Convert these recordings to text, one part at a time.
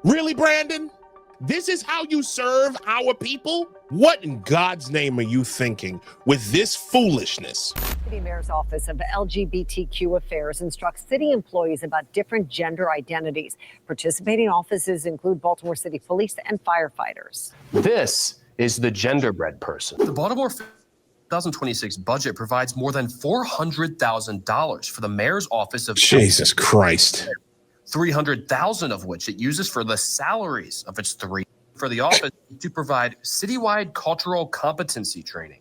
Really, Brandon? This is how you serve our people? What in God's name are you thinking with this foolishness? City Mayor's Office of LGBTQ Affairs instructs city employees about different gender identities. Participating offices include Baltimore City Police and firefighters. This is the Genderbread Person. The Baltimore 2026 budget provides more than $400,000 for the mayor's office of Jesus Christ. 300,000 of which it uses for the salaries of its three for the office to provide citywide cultural competency training.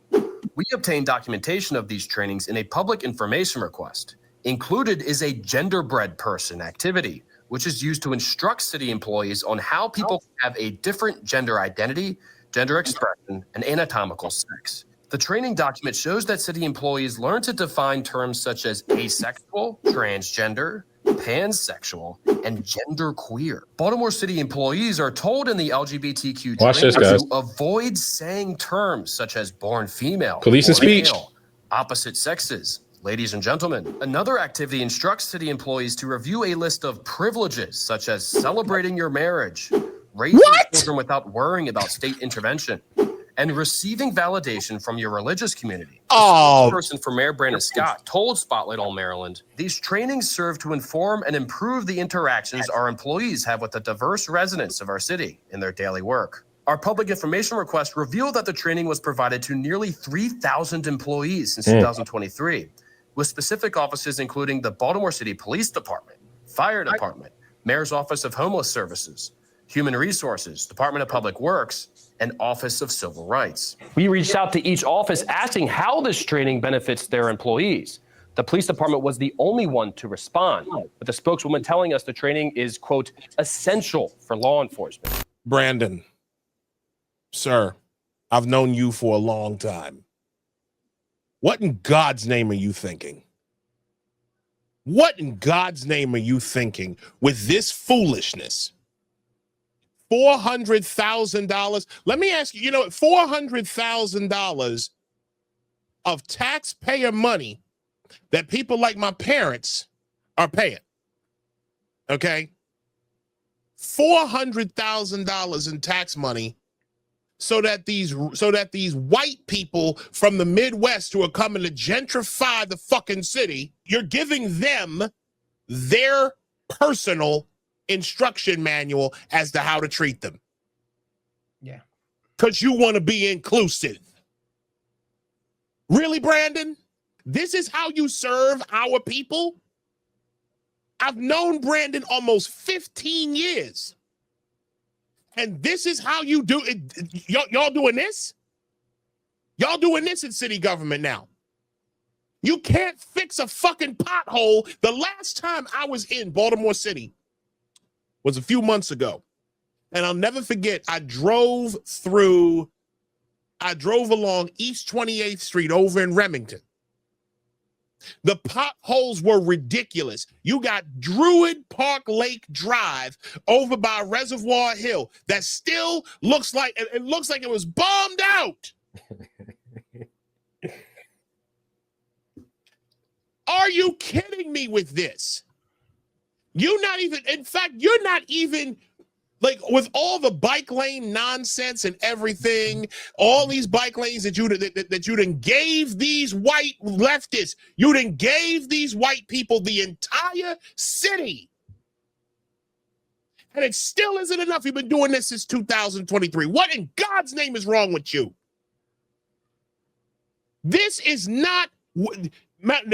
We obtained documentation of these trainings in a public information request. Included is a Genderbread Person activity, which is used to instruct city employees on how people have a different gender identity, gender expression, and anatomical sex. The training document shows that city employees learn to define terms such as asexual, transgender, pansexual, and genderqueer. Baltimore City employees are told in the LGBTQ training to avoid saying terms such as born female, police and speech, male, opposite sexes. Ladies and gentlemen, another activity instructs city employees to review a list of privileges such as celebrating your marriage, raising children without worrying about state intervention, and receiving validation from your religious community. The person for Mayor Brandon Scott told Spotlight on Maryland, these trainings serve to inform and improve the interactions our employees have with the diverse residents of our city in their daily work. Our public information request revealed that the training was provided to nearly 3,000 employees since 2023, with specific offices including the Baltimore City Police Department, Fire Department, Mayor's Office of Homeless Services, Human Resources, Department of Public Works, and Office of Civil Rights. We reached out to each office asking how this training benefits their employees. The police department was the only one to respond, with the spokeswoman telling us the training is, quote, essential for law enforcement. Brandon, sir, I've known you for a long time. What in God's name are you thinking? What in God's name are you thinking with this foolishness? $400,000. Let me ask you, $400,000 of taxpayer money that people like my parents are paying. Okay? $400,000 in tax money so that these white people from the Midwest who are coming to gentrify the fucking city, you're giving them their personal instruction manual as to how to treat them. Yeah. Because you want to be inclusive. Really, Brandon? This is how you serve our people? I've known Brandon almost 15 years. And this is how you do it. Y'all doing this? Y'all doing this in city government now. You can't fix a fucking pothole. The last time I was in Baltimore City was a few months ago. And I'll never forget, I drove along East 28th Street over in Remington. The potholes were ridiculous. You got Druid Park Lake Drive over by Reservoir Hill that still looks like it was bombed out. Are you kidding me with this? You're not even like with all the bike lane nonsense and everything, all these bike lanes that you done gave these white leftists, you done gave these white people the entire city. And it still isn't enough. You've been doing this since 2023. What in God's name is wrong with you? This is not... Matt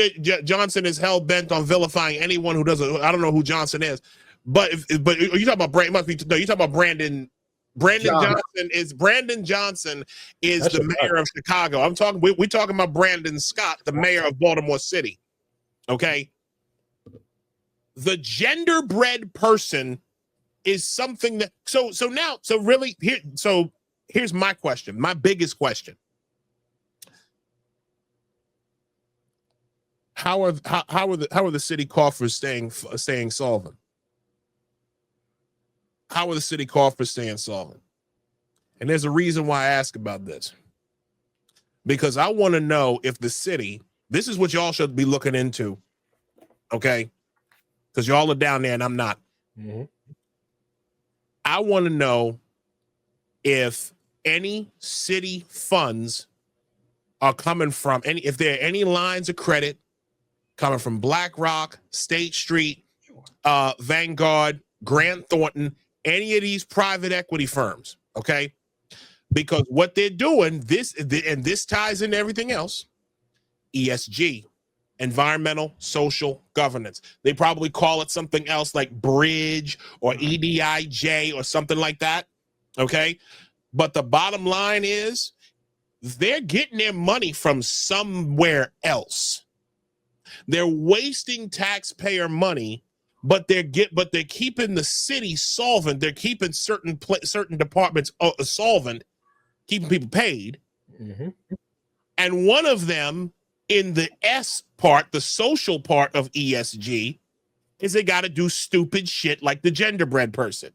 Johnson is hell bent on vilifying anyone who doesn't. I don't know who Johnson is, but you talking about Brandon? Must be no. You talking about Brandon? Brandon Johnson is the mayor of Chicago. I'm talking. We're talking about Brandon Scott, the mayor of Baltimore City. Okay. The genderbread person is something that. So here's my question. My biggest question. How are the city coffers staying solvent? How are the city coffers staying solvent? And there's a reason why I ask about this. Because I want to know if the city, this is what y'all should be looking into, okay? Because y'all are down there and I'm not. Mm-hmm. I want to know if any city funds are coming from if there are any lines of credit coming from BlackRock, State Street, Vanguard, Grant Thornton, any of these private equity firms, okay? Because what they're doing, this ties into everything else, ESG, environmental, social governance. They probably call it something else like Bridge or EDIJ or something like that, okay? But the bottom line is they're getting their money from somewhere else. They're wasting taxpayer money, but they're keeping the city solvent. They're keeping certain departments solvent, keeping people paid. Mm-hmm. And one of them in the S part, the social part of ESG, is they got to do stupid shit like the Genderbread Person.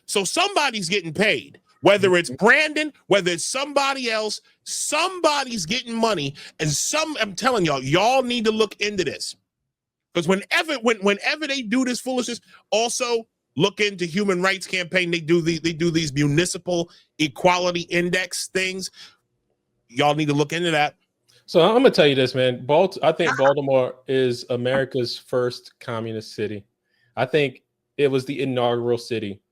So somebody's getting paid. Whether it's Brandon, whether it's somebody else, somebody's getting money. And I'm telling y'all need to look into this. Because whenever they do this foolishness, also look into Human Rights Campaign. They do these municipal equality index things. Y'all need to look into that. So I'm gonna tell you this, man. I think Baltimore is America's first communist city. I think it was the inaugural city.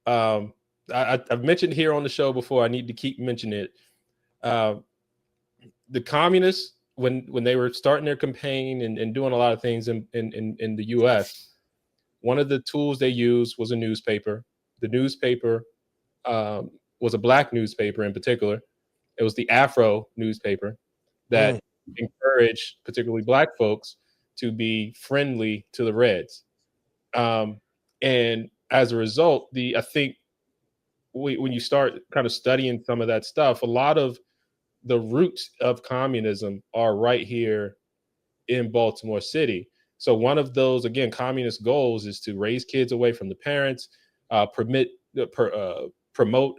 I've mentioned here on the show before. I need to keep mentioning it. The communists, when they were starting their campaign and doing a lot of things in the U.S., one of the tools they used was a newspaper. The newspaper was a black newspaper in particular. It was the Afro newspaper that encouraged particularly black folks to be friendly to the Reds. And as a result, I think when you start kind of studying some of that stuff, a lot of the roots of communism are right here in Baltimore City. So one of those, again, communist goals is to raise kids away from the parents, promote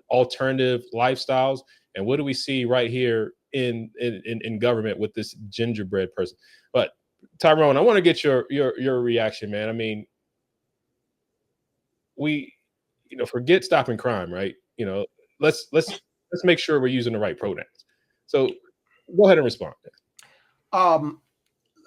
alternative lifestyles. And what do we see right here in government with this Genderbread Person? But Tyrone, I want to get your reaction, man. I mean, forget stopping crime, right? Let's make sure we're using the right pronouns. So go ahead and respond. Let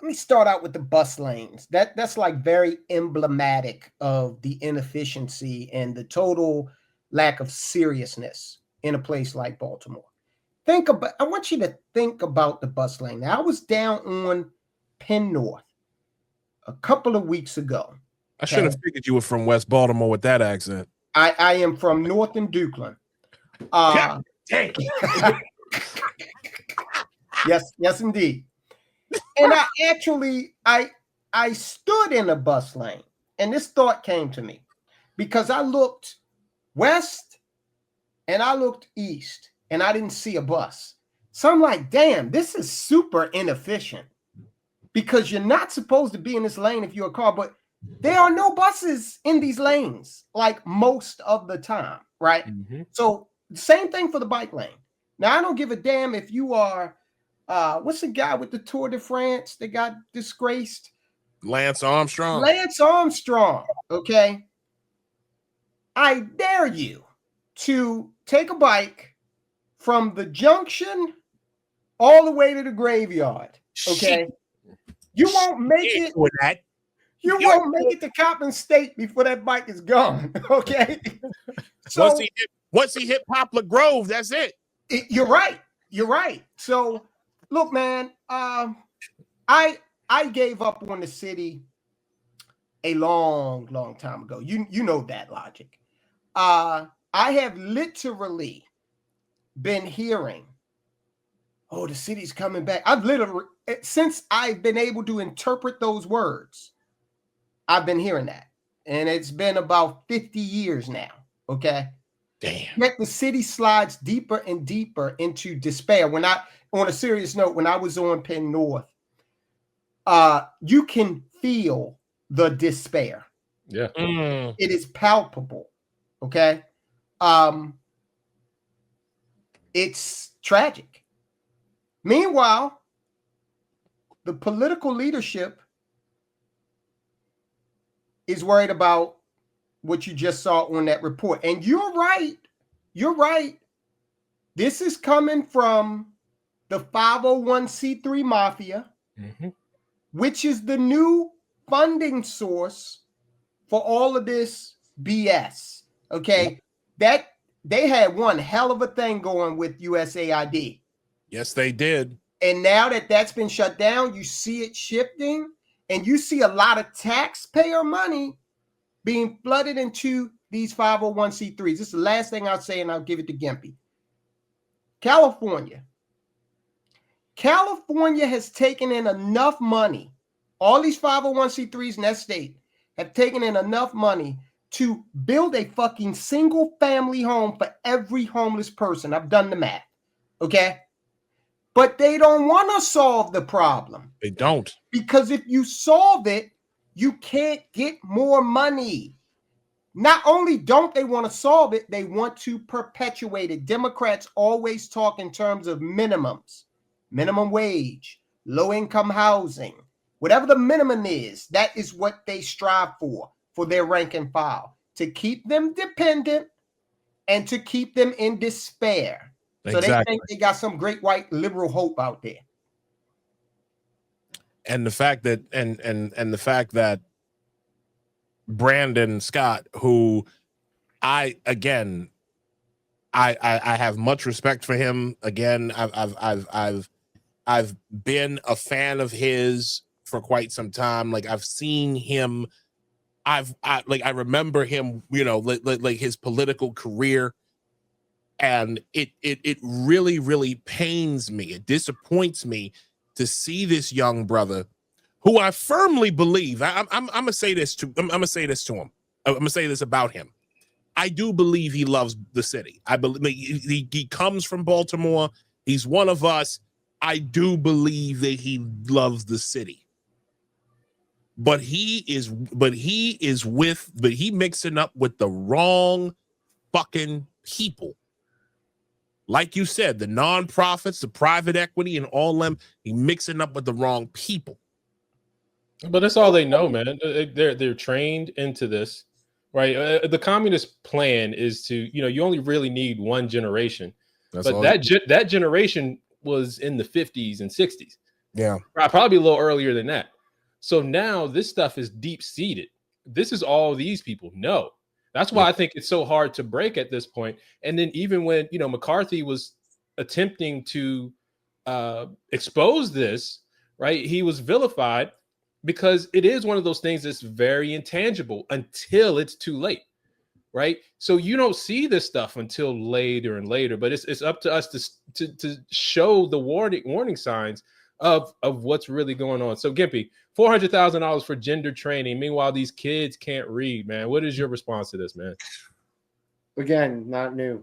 me start out with the bus lanes. That's like very emblematic of the inefficiency and the total lack of seriousness in a place like Baltimore. I want you to think about the bus lane. Now, I was down on Penn North a couple of weeks ago. I should have figured you were from West Baltimore with that accent. I am from Northern Dukeland. Yes, indeed. And I stood in a bus lane, and this thought came to me because I looked west and I looked east, and I didn't see a bus. So I'm like, damn, this is super inefficient because you're not supposed to be in this lane if you're a car, but there are no buses in these lanes like most of the time, right? Mm-hmm. So same thing for the bike lane. Now, I don't give a damn if you are, what's the guy with the Tour de France that got disgraced? Lance Armstrong. Okay. I dare you to take a bike from the junction all the way to the graveyard. Okay. You won't make it with that. You won't make it to Coppin State before that bike is gone. Okay. So once he hit Poplar Grove, that's it. You're right. So look, man, I gave up on the city a long time ago. You know that logic. I have literally been hearing, oh, the city's coming back. Since I've been able to interpret those words, I've been hearing that. And it's been about 50 years now. Okay. Damn. Yet the city slides deeper and deeper into despair. On a serious note, when I was on Penn North, you can feel the despair. Yeah. It is palpable. Okay. It's tragic. Meanwhile, the political leadership is worried about what you just saw on that report. And you're right. You're right. This is coming from the 501c3 mafia, which is the new funding source for all of this BS. Okay. That they had one hell of a thing going with USAID. Yes, they did. And now that that's been shut down, you see it shifting, and you see a lot of taxpayer money being flooded into these 501c3s. This is the last thing I'll say, and I'll give it to Gimpy. California has taken in enough money. All these 501c3s in that state have taken in enough money to build a fucking single family home for every homeless person. I've done the math. Okay. But they don't want to solve the problem. They don't. Because if you solve it, you can't get more money. Not only don't they want to solve it, they want to perpetuate it. Democrats always talk in terms of minimums, minimum wage, low-income housing. Whatever the minimum is, that is what they strive for their rank and file, to keep them dependent and to keep them in despair. So they think they got some great white liberal hope out there. And the fact that and the fact that Brandon Scott, who I have much respect for him. Again, I've been a fan of his for quite some time. Like I've seen him. I remember him, you know, like his political career. And it really, really pains me. It disappoints me to see this young brother, who I firmly believe. I'm gonna say this to him. I'm gonna say this about him. I do believe he loves the city. I believe he comes from Baltimore. He's one of us. I do believe that he loves the city. But he mixing up with the wrong fucking people. Like you said, the nonprofits, the private equity, and all them, he mixing up with the wrong people. But that's all they know, man. They're trained into this, right? The communist plan is to, you know, you only really need one generation. But that generation was in the 50s and 60s. Yeah, probably a little earlier than that. So now this stuff is deep seated. This is all these people know. That's why I think it's so hard to break at this point. And then even when, you know, McCarthy was attempting to expose this, right, he was vilified because it is one of those things that's very intangible until it's too late, right? So you don't see this stuff until later and later, but it's up to us to show the warning signs of what's really going on. So Gimpy, $400,000 for gender training. Meanwhile, these kids can't read, man. What is your response to this, man? Again, not new.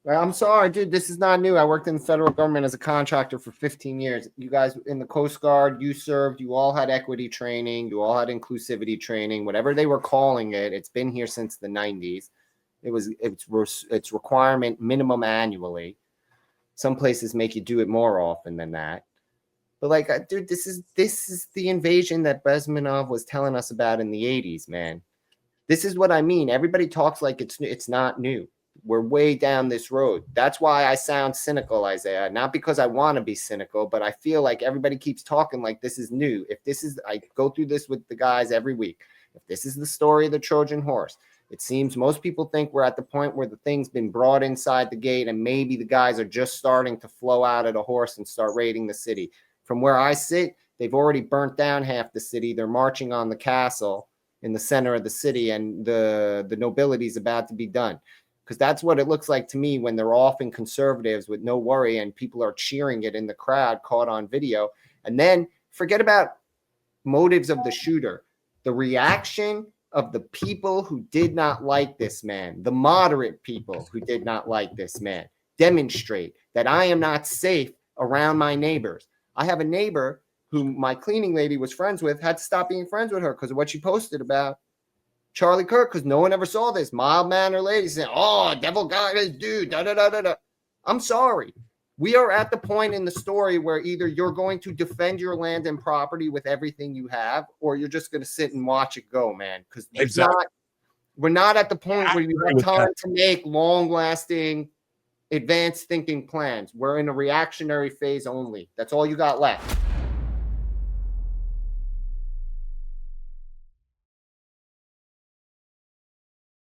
I'm sorry, dude. This is not new. I worked in the federal government as a contractor for 15 years. You guys in the Coast Guard, you served. You all had equity training. You all had inclusivity training. Whatever they were calling it, it's been here since the 90s. It's requirement minimum annually. Some places make you do it more often than that. But like, dude, this is the invasion that Bezmenov was telling us about in the 80s, man. This is what I mean. Everybody talks like it's not new. We're way down this road. That's why I sound cynical, Isaiah. Not because I want to be cynical, but I feel like everybody keeps talking like this is new. I go through this with the guys every week. If this is the story of the Trojan horse, it seems most people think we're at the point where the thing's been brought inside the gate and maybe the guys are just starting to flow out of the horse and start raiding the city. From where I sit, they've already burnt down half the city. They're marching on the castle in the center of the city, and the nobility is about to be done. Because that's what it looks like to me when they're offing conservatives with no worry and people are cheering it in the crowd caught on video. And then forget about motives of the shooter. The reaction of the people who did not like this man, the moderate people who did not like this man, demonstrate that I am not safe around my neighbors. I have a neighbor who my cleaning lady was friends with, had to stop being friends with her because of what she posted about Charlie Kirk, because no one ever saw this. Mild-mannered lady saying, oh, devil got his dude, da-da-da-da-da. I'm sorry. We are at the point in the story where either you're going to defend your land and property with everything you have, or you're just going to sit and watch it go, man. Because We're not at the point I where you agree have with time that. to make long-lasting, advanced thinking plans. We're in a reactionary phase only. That's all you got left.